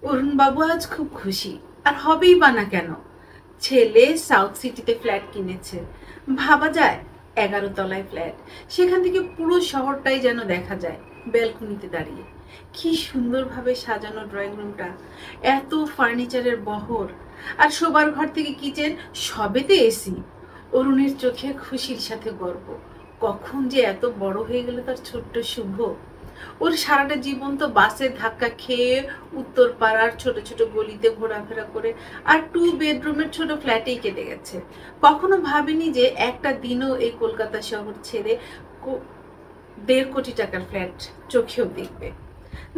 অরুণ বাবু আজ খুব খুশি, আর হবেই বা না কেন। ছেলে সাউথ সিটিতে ফ্ল্যাট কিনেছে। ভাবা যায়, 11 তলায় ফ্ল্যাট। সেখান থেকে পুরো শহরটাই যেন দেখা যায় ব্যালকনিতে দাঁড়িয়ে। কি সুন্দরভাবে সাজানো ড্রয়িং রুমটা, এত ফার্নিচারের বহর, আর শোবার ঘর থেকে কিচেন, সবেতে এসি। অরুণের চোখে খুশির সাথে গর্ব। কখন যে এত বড় হয়ে গেল তার ছোট্ট শুভ। ওর সারাটা জীবন তো বাসের ধাক্কা খেয়ে উত্তরপাড়ার ছোট ছোট গলিতে ঘোরাফেরা করে আর 2 বেডরুমের ছোট ফ্ল্যাটেই কেটে গেছে। কখনো ভাবিনি যে একটা দিনও এই কলকাতা শহর ছেড়ে 1.5 কোটি টাকার ফ্ল্যাট চোখেও দেখবে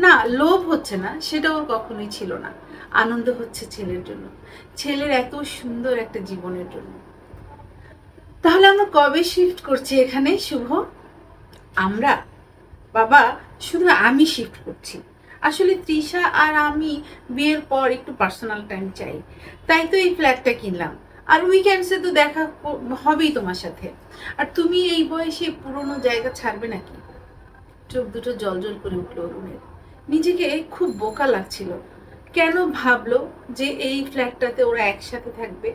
না। লোভ হচ্ছে না, সেটা ওর কখনোই ছিল না। আনন্দ হচ্ছে ছেলের জন্য, ছেলের এত সুন্দর একটা জীবনের জন্য। তাহলে আমরা কবে শিফট করছি এখানে শুভ? আমরা? বাবা, শুধু আমি শিফট করছি। আসলে তৃষা আর আমি বিয়ের পর একটু পার্সোনাল টাইম চাই, তাই তো এই ফ্ল্যাটটা কিনলাম। আর উইকেন্ডসে তো দেখা হবেই তোমার সাথে। আর তুমি এই বয়সে পুরনো জায়গা ছাড়বে নাকি? চোখ দুটো জল জল করে উঠল অরুণের। নিজেকে খুব বোকা লাগছিল। কেন ভাবলো যে এই ফ্ল্যাটটাতে ওরা একসাথে থাকবে?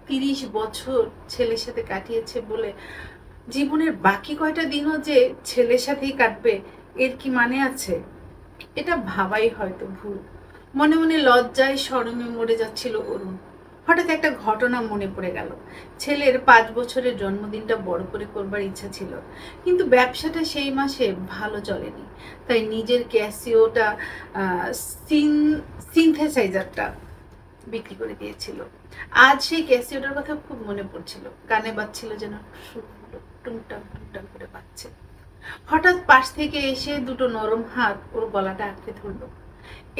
30 বছর ছেলের সাথে কাটিয়েছে বলে জীবনের বাকি কয়টা দিনও যে ছেলের সাথেই কাটবে, এর কি মানে আছে? এটা ভাবাই হয়তো ভুল। মনে মনে লজ্জায় শরমে মরে যাচ্ছিল অরুণ। হঠাৎ একটা ঘটনা মনে পড়ে গেল। ছেলের 5 বছরের জন্মদিনটা বড় করে করবার ইচ্ছা ছিল, কিন্তু ব্যবসাটা সেই মাসে ভালো চলেনি। তাই নিজের ক্যাসিওটা সিনথেসাইজারটা বিক্রি করে দিয়েছিল। আজ সেই ক্যাসিওটার কথা খুব মনে পড়ছিল। কানে বাজছিল যেন সুরগুলো টুংটাং টুংটাং করে বাজছে। হঠাৎ পাশ থেকে এসে দুটো নরম হাত ওর গলাটা আঁকড়ে ধরল।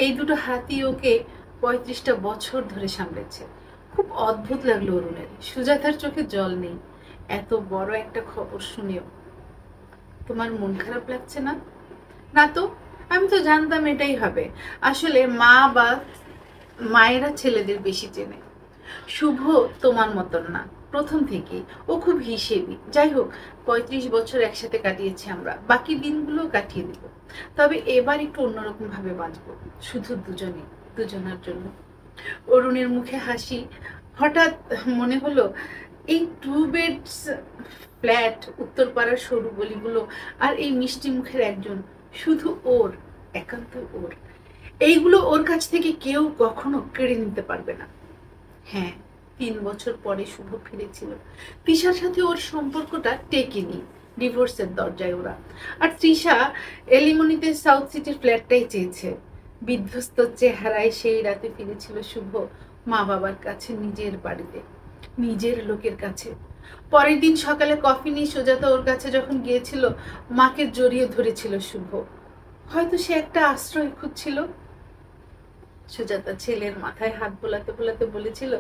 এই দুটো হাতই ওকে 35টা বছর ধরে সামলেছে। খুব অদ্ভুত লাগলো অরুণের। সুজাতার চোখে জল নেই এত বড় একটা খবর শুনেও। তোমার মন খারাপ লাগছে না? না তো, আমি তো জানতাম এটাই হবে। আসলে মা বা মায়েরা ছেলেদের বেশি চেনে। শুভ তোমার মতন না, প্রথম থেকেই ও খুব হিসেবি। যাই হোক, 35 বছর একসাথে কাটিয়েছি আমরা, বাকি দিনগুলো কাটিয়ে দিব। তবে এবার একটু অন্যরকম ভাবে বাঁচবো, শুধু দুজনে, দুজনার জন্য। অরুণের মুখে হাসি। হঠাৎ মনে হলো এই 2 বেডস ফ্ল্যাট, উত্তরপাড়ার সরু গলিগুলো, আর এই মিষ্টি মুখের একজন, শুধু ওর, একান্ত ওর। এইগুলো ওর কাছ থেকে কেউ কখনো কেড়ে নিতে পারবে না। হ্যাঁ, 3 বছর পরে শুভ ফিরেছিল। তৃষার সাথে ওর সম্পর্কটা টেকেনি, ডিভোর্সের দরজায় ওরা। আর তৃষা এলিমনিতে সাউথ সিটির ফ্ল্যাটটাই চেয়েছে। বিধ্বস্ত চেহারায় সেই রাতে ফিরেছিল শুভ মা বাবার কাছে, নিজের বাড়িতে, নিজের লোকের কাছে। পরের দিন সকালে কফি নিয়ে সুজাতা ওর কাছে যখন গিয়েছিল, মাকে জড়িয়ে ধরেছিল শুভ। হয়তো সে একটা আশ্রয় খুঁজছিল। সুজাতা ছেলের মাথায় হাত বোলাতে বোলাতে বলেছিল,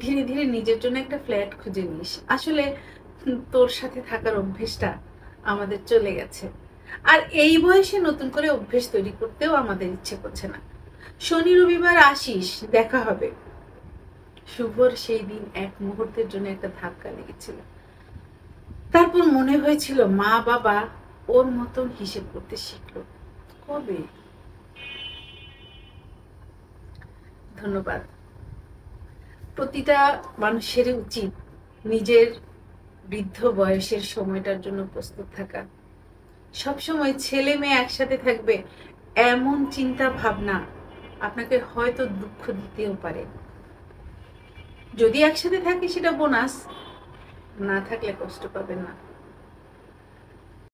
ধীরে ধীরে নিজের জন্য একটা ফ্ল্যাট খুঁজে নিস। আসলে তোর সাথে থাকার অভ্যেসটা আমাদের চলে গেছে, আর এই বয়সে নতুন করে অভ্যেস তৈরি করতেও আমাদের ইচ্ছে করছে না। শনি রবিবার আসিস, দেখা হবে। শুভর সেই দিন এক মুহূর্তের জন্য একটা ধাক্কা লেগেছিল। তারপর মনে হয়েছিল মা বাবা ওর মতন হিসেব করতে শিখলো কবে। ধন্যবাদ। প্রতিটা মানুষেরই উচিত নিজের বৃদ্ধ বয়সের সময়টার জন্য প্রস্তুত থাকা। সবসময় ছেলে মেয়ে একসাথে থাকবে এমন চিন্তা ভাবনা আপনাকে হয়তো দুঃখ দিতেও পারে। যদি একসাথে থাকে সেটা বোনাস, না থাকলে কষ্ট পাবেন না।